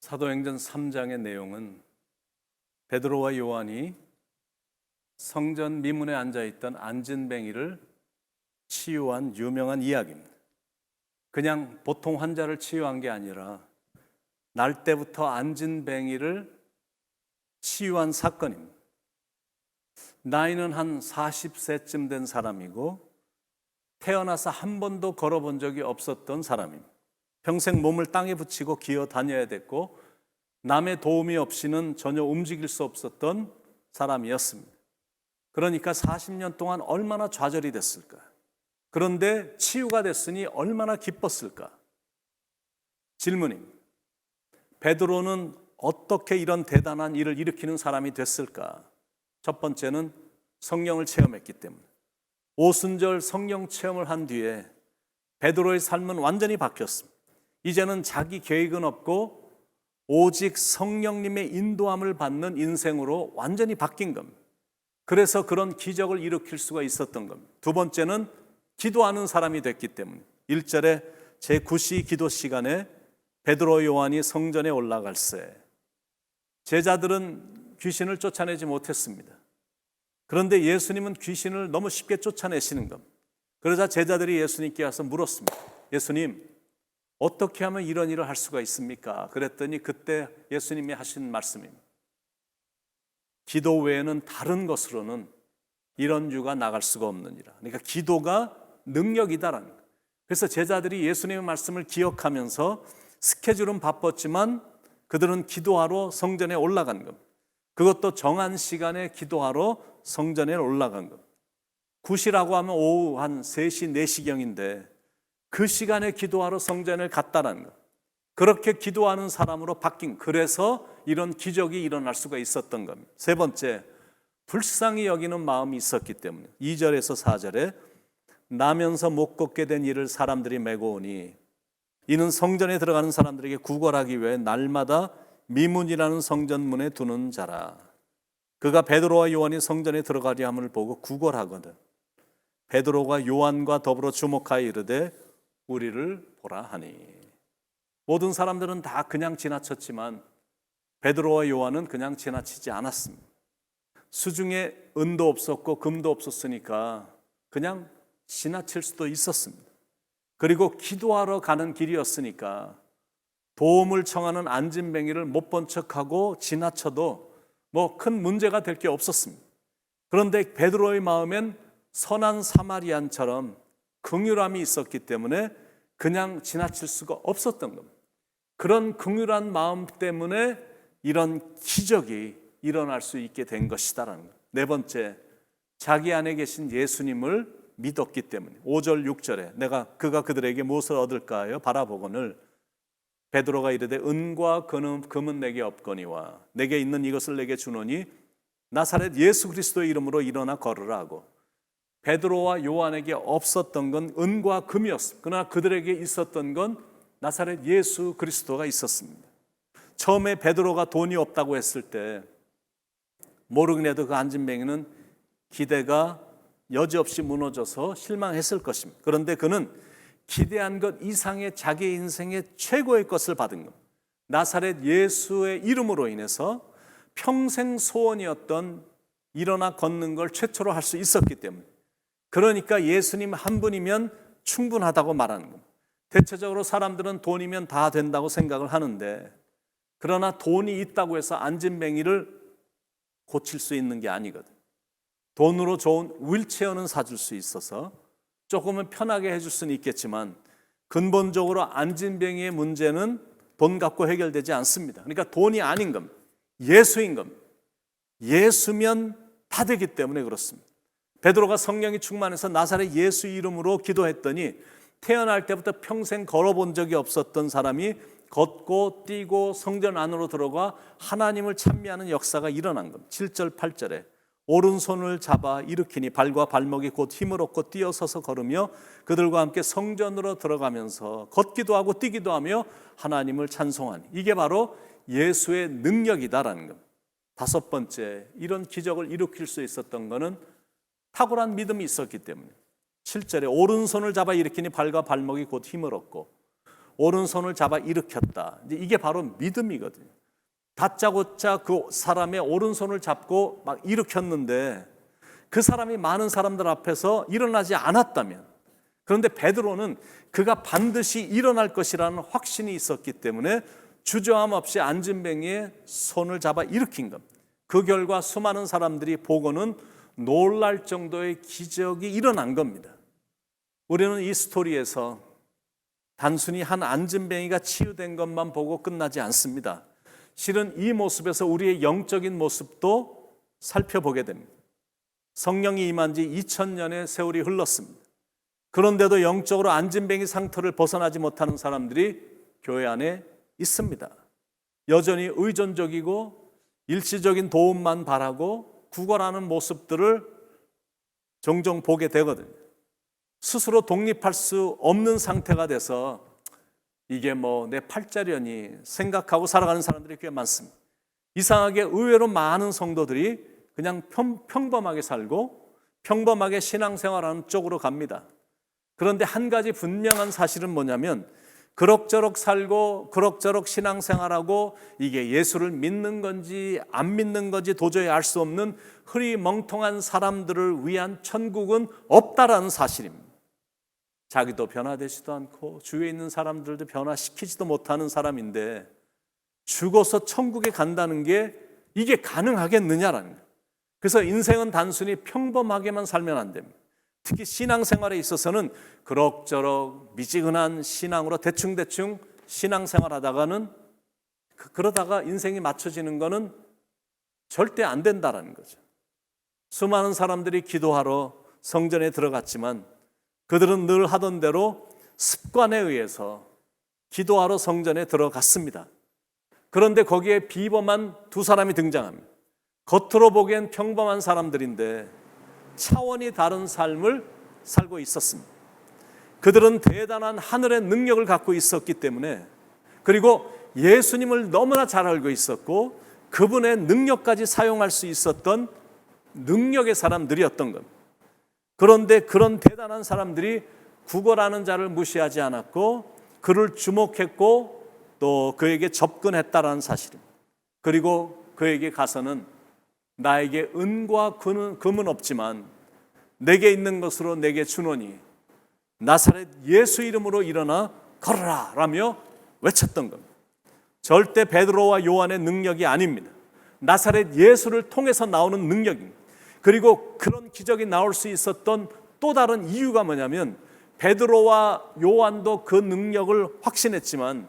사도행전 3장의 내용은 베드로와 요한이 성전 미문에 앉아있던 안진뱅이를 치유한 유명한 이야기입니다. 그냥 보통 환자를 치유한 게 아니라 날 때부터 안진뱅이를 치유한 사건입니다. 나이는 한 40세쯤 된 사람이고 태어나서 한 번도 걸어본 적이 없었던 사람입니다. 평생 몸을 땅에 붙이고 기어 다녀야 됐고 남의 도움이 없이는 전혀 움직일 수 없었던 사람이었습니다. 그러니까 40년 동안 얼마나 좌절이 됐을까? 그런데 치유가 됐으니 얼마나 기뻤을까? 질문입니다. 베드로는 어떻게 이런 대단한 일을 일으키는 사람이 됐을까? 첫 번째는 성령을 체험했기 때문에. 오순절 성령 체험을 한 뒤에 베드로의 삶은 완전히 바뀌었습니다. 이제는 자기 계획은 없고 오직 성령님의 인도함을 받는 인생으로 완전히 바뀐 겁니다. 그래서 그런 기적을 일으킬 수가 있었던 겁니다. 두 번째는 기도하는 사람이 됐기 때문에 1절에 제9시 기도 시간에 베드로 요한이 성전에 올라갈새 제자들은 귀신을 쫓아내지 못했습니다. 그런데 예수님은 귀신을 너무 쉽게 쫓아내시는 겁니다. 그러자 제자들이 예수님께 와서 물었습니다. 예수님, 어떻게 하면 이런 일을 할 수가 있습니까? 그랬더니 그때 예수님이 하신 말씀입니다. 기도 외에는 다른 것으로는 이런 유가 나갈 수가 없느니라. 그러니까 기도가 능력이다라는 거예요. 그래서 제자들이 예수님의 말씀을 기억하면서 스케줄은 바빴지만 그들은 기도하러 성전에 올라간 겁니다. 그것도 정한 시간에 기도하러 성전에 올라간 겁니다. 9시라고 하면 오후 한 3시, 4시경인데 그 시간에 기도하러 성전을 갔다라는 것. 그렇게 기도하는 사람으로 바뀐, 그래서 이런 기적이 일어날 수가 있었던 겁니다. 세 번째, 불쌍히 여기는 마음이 있었기 때문에 2절에서 4절에 나면서 못 걷게 된 이를 사람들이 메고 오니 이는 성전에 들어가는 사람들에게 구걸하기 위해 날마다 미문이라는 성전문에 두는 자라. 그가 베드로와 요한이 성전에 들어가려 함을 보고 구걸하거든 베드로가 요한과 더불어 주목하여 이르되 우리를 보라 하니. 모든 사람들은 다 그냥 지나쳤지만 베드로와 요한은 그냥 지나치지 않았습니다. 수중에 은도 없었고 금도 없었으니까 그냥 지나칠 수도 있었습니다. 그리고 기도하러 가는 길이었으니까 도움을 청하는 안진뱅이를 못 본 척하고 지나쳐도 뭐 큰 문제가 될 게 없었습니다. 그런데 베드로의 마음엔 선한 사마리안처럼 긍휼함이 있었기 때문에 그냥 지나칠 수가 없었던 겁니다. 그런 긍휼한 마음 때문에 이런 기적이 일어날 수 있게 된 것이다라는 거예요. 네 번째, 자기 안에 계신 예수님을 믿었기 때문에 5절 6절에 그가 그들에게 무엇을 얻을까 하여 바라보거늘 베드로가 이르되 은과 금은 내게 없거니와 내게 있는 이것을 내게 주노니 나사렛 예수 그리스도의 이름으로 일어나 걸으라 하고. 베드로와 요한에게 없었던 건 은과 금이었습니다. 그러나 그들에게 있었던 건 나사렛 예수 그리스도가 있었습니다. 처음에 베드로가 돈이 없다고 했을 때 모르긴 해도 그 안진뱅이는 기대가 여지없이 무너져서 실망했을 것입니다. 그런데 그는 기대한 것 이상의 자기 인생의 최고의 것을 받은 것, 나사렛 예수의 이름으로 인해서 평생 소원이었던 일어나 걷는 걸 최초로 할 수 있었기 때문에, 그러니까 예수님 한 분이면 충분하다고 말하는 겁니다. 대체적으로 사람들은 돈이면 다 된다고 생각을 하는데, 그러나 돈이 있다고 해서 안진뱅이를 고칠 수 있는 게 아니거든. 돈으로 좋은 휠체어는 사줄 수 있어서 조금은 편하게 해줄 수는 있겠지만 근본적으로 안진뱅이의 문제는 돈 갖고 해결되지 않습니다. 그러니까 돈이 아닌 겁니다. 예수인 겁니다. 예수면 다 되기 때문에 그렇습니다. 베드로가 성령이 충만해서 나사렛 예수 이름으로 기도했더니 태어날 때부터 평생 걸어본 적이 없었던 사람이 걷고 뛰고 성전 안으로 들어가 하나님을 찬미하는 역사가 일어난 겁니다. 7절 8절에 오른손을 잡아 일으키니 발과 발목이 곧 힘을 얻고 뛰어서서 걸으며 그들과 함께 성전으로 들어가면서 걷기도 하고 뛰기도 하며 하나님을 찬송하니. 이게 바로 예수의 능력이다라는 겁니다. 다섯 번째, 이런 기적을 일으킬 수 있었던 것은 탁월한 믿음이 있었기 때문에 7절에 오른손을 잡아 일으키니 발과 발목이 곧 힘을 얻고. 오른손을 잡아 일으켰다. 이게 바로 믿음이거든요. 다짜고짜 그 사람의 오른손을 잡고 막 일으켰는데 그 사람이 많은 사람들 앞에서 일어나지 않았다면, 그런데 베드로는 그가 반드시 일어날 것이라는 확신이 있었기 때문에 주저함 없이 안진뱅이의 손을 잡아 일으킨 겁니다. 그 결과 수많은 사람들이 보고는 놀랄 정도의 기적이 일어난 겁니다. 우리는 이 스토리에서 단순히 한 안진뱅이가 치유된 것만 보고 끝나지 않습니다. 실은 이 모습에서 우리의 영적인 모습도 살펴보게 됩니다. 성령이 임한 지 2000년의 세월이 흘렀습니다. 그런데도 영적으로 안진뱅이 상태를 벗어나지 못하는 사람들이 교회 안에 있습니다. 여전히 의존적이고 일시적인 도움만 바라고 구걸하는 모습들을 종종 보게 되거든요. 스스로 독립할 수 없는 상태가 돼서 이게 뭐 내 팔자려니 생각하고 살아가는 사람들이 꽤 많습니다. 이상하게 의외로 많은 성도들이 그냥 평범하게 살고 평범하게 신앙생활하는 쪽으로 갑니다. 그런데 한 가지 분명한 사실은 뭐냐면 그럭저럭 살고 그럭저럭 신앙생활하고 이게 예수를 믿는 건지 안 믿는 건지 도저히 알 수 없는 흐리멍텅한 사람들을 위한 천국은 없다라는 사실입니다. 자기도 변화되지도 않고 주위에 있는 사람들도 변화시키지도 못하는 사람인데 죽어서 천국에 간다는 게 이게 가능하겠느냐라는 거예요. 그래서 인생은 단순히 평범하게만 살면 안 됩니다. 특히 신앙생활에 있어서는 그럭저럭 미지근한 신앙으로 대충대충 신앙생활하다가는 그러다가 인생이 맞춰지는 거는 절대 안 된다라는 거죠. 수많은 사람들이 기도하러 성전에 들어갔지만 그들은 늘 하던 대로 습관에 의해서 기도하러 성전에 들어갔습니다. 그런데 거기에 비범한 두 사람이 등장합니다. 겉으로 보기엔 평범한 사람들인데 차원이 다른 삶을 살고 있었습니다. 그들은 대단한 하늘의 능력을 갖고 있었기 때문에, 그리고 예수님을 너무나 잘 알고 있었고 그분의 능력까지 사용할 수 있었던 능력의 사람들이었던 겁니다. 그런데 그런 대단한 사람들이 구걸하는 자를 무시하지 않았고 그를 주목했고 또 그에게 접근했다라는 사실입니다. 그리고 그에게 가서는 나에게 은과 금은 없지만 내게 있는 것으로 내게 주노니 나사렛 예수 이름으로 일어나 걸어라 라며 외쳤던 겁니다. 절대 베드로와 요한의 능력이 아닙니다. 나사렛 예수를 통해서 나오는 능력입니다. 그리고 그런 기적이 나올 수 있었던 또 다른 이유가 뭐냐면 베드로와 요한도 그 능력을 확신했지만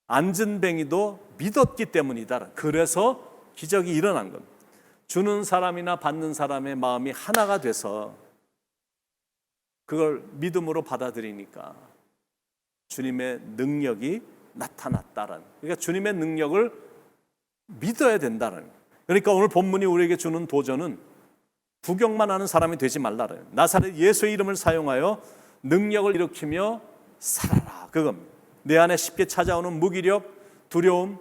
안진뱅이도 믿었기 때문이다. 그래서 기적이 일어난 겁니다. 주는 사람이나 받는 사람의 마음이 하나가 돼서 그걸 믿음으로 받아들이니까 주님의 능력이 나타났다라는, 그러니까 주님의 능력을 믿어야 된다는. 그러니까 오늘 본문이 우리에게 주는 도전은 구경만 하는 사람이 되지 말라래요. 나사렛 예수의 이름을 사용하여 능력을 일으키며 살아라, 그겁니다. 내 안에 쉽게 찾아오는 무기력, 두려움,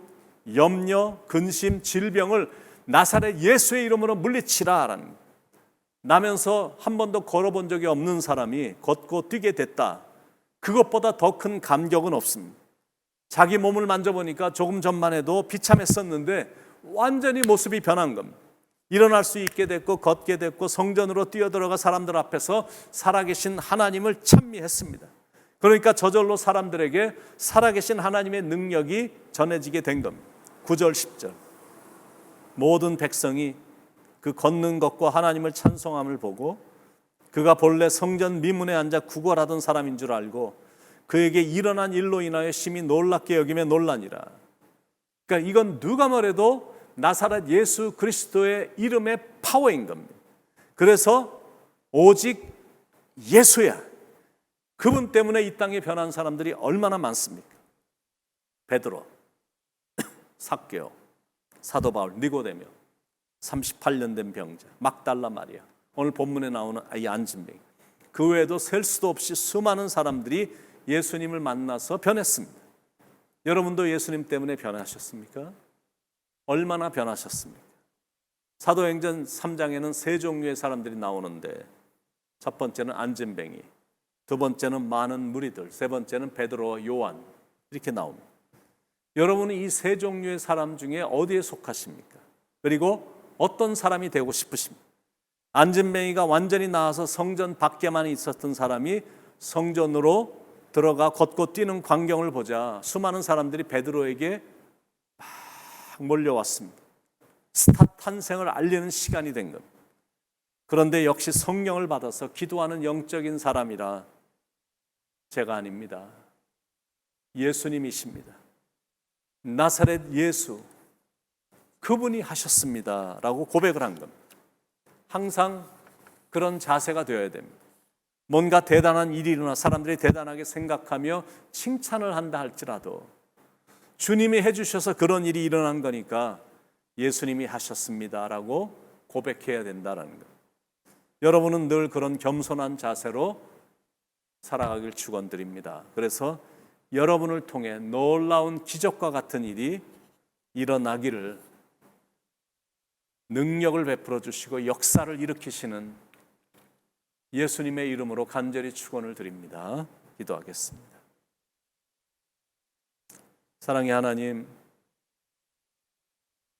염려, 근심, 질병을 나사렛 예수의 이름으로 물리치라라는. 나면서 한 번도 걸어본 적이 없는 사람이 걷고 뛰게 됐다. 그것보다 더 큰 감격은 없습니다. 자기 몸을 만져보니까 조금 전만 해도 비참했었는데 완전히 모습이 변한 겁니다. 일어날 수 있게 됐고 걷게 됐고 성전으로 뛰어들어가 사람들 앞에서 살아계신 하나님을 찬미했습니다. 그러니까 저절로 사람들에게 살아계신 하나님의 능력이 전해지게 된 겁니다. 9절 10절 모든 백성이 그 걷는 것과 하나님을 찬송함을 보고 그가 본래 성전 미문에 앉아 구걸하던 사람인 줄 알고 그에게 일어난 일로 인하여 심히 놀랍게 여기며 놀라니라. 그러니까 이건 누가 뭐래도 나사렛 예수 그리스도의 이름의 파워인 겁니다. 그래서 오직 예수야. 그분 때문에 이 땅에 변한 사람들이 얼마나 많습니까? 베드로, 삭개오, 사도 바울, 니고데며, 38년 된 병자, 막달라 마리아, 오늘 본문에 나오는 이 안진뱅이, 그 외에도 셀 수도 없이 수많은 사람들이 예수님을 만나서 변했습니다. 여러분도 예수님 때문에 변하셨습니까? 얼마나 변하셨습니까? 사도행전 3장에는 세 종류의 사람들이 나오는데 첫 번째는 안진뱅이, 두 번째는 많은 무리들, 세 번째는 베드로와 요한. 이렇게 나옵니다. 여러분은 이 세 종류의 사람 중에 어디에 속하십니까? 그리고 어떤 사람이 되고 싶으십니까? 안진뱅이가 완전히 나아서 성전 밖에만 있었던 사람이 성전으로 들어가 걷고 뛰는 광경을 보자 수많은 사람들이 베드로에게 막 몰려왔습니다. 스타 탄생을 알리는 시간이 된 겁니다. 그런데 역시 성령을 받아서 기도하는 영적인 사람이라 제가 아닙니다. 예수님이십니다. 나사렛 예수, 그분이 하셨습니다 라고 고백을 한 겁니다. 항상 그런 자세가 되어야 됩니다. 뭔가 대단한 일이 일어나 사람들이 대단하게 생각하며 칭찬을 한다 할지라도 주님이 해주셔서 그런 일이 일어난 거니까 예수님이 하셨습니다 라고 고백해야 된다는 것. 여러분은 늘 그런 겸손한 자세로 살아가길 축원드립니다. 그래서 여러분을 통해 놀라운 기적과 같은 일이 일어나기를 능력을 베풀어 주시고 역사를 일으키시는 예수님의 이름으로 간절히 축원을 드립니다. 기도하겠습니다. 사랑의 하나님,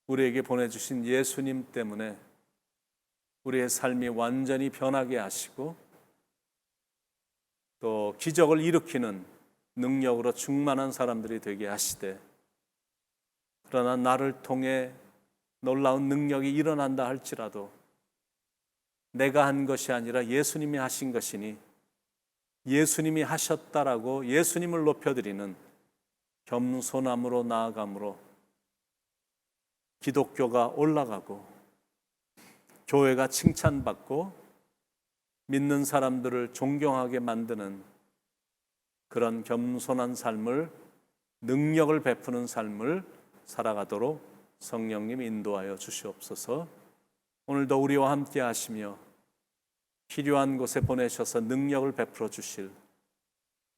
우리에게 보내주신 예수님 때문에 우리의 삶이 완전히 변하게 하시고 또 기적을 일으키는 능력으로 충만한 사람들이 되게 하시되, 그러나 나를 통해 놀라운 능력이 일어난다 할지라도 내가 한 것이 아니라 예수님이 하신 것이니 예수님이 하셨다라고 예수님을 높여드리는 겸손함으로 나아감으로 기독교가 올라가고 교회가 칭찬받고 믿는 사람들을 존경하게 만드는 그런 겸손한 삶을, 능력을 베푸는 삶을 살아가도록 성령님 인도하여 주시옵소서. 오늘도 우리와 함께 하시며 필요한 곳에 보내셔서 능력을 베풀어 주실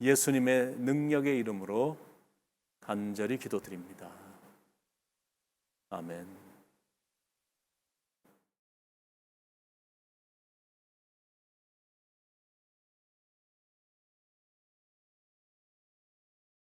예수님의 능력의 이름으로 간절히 기도드립니다. 아멘.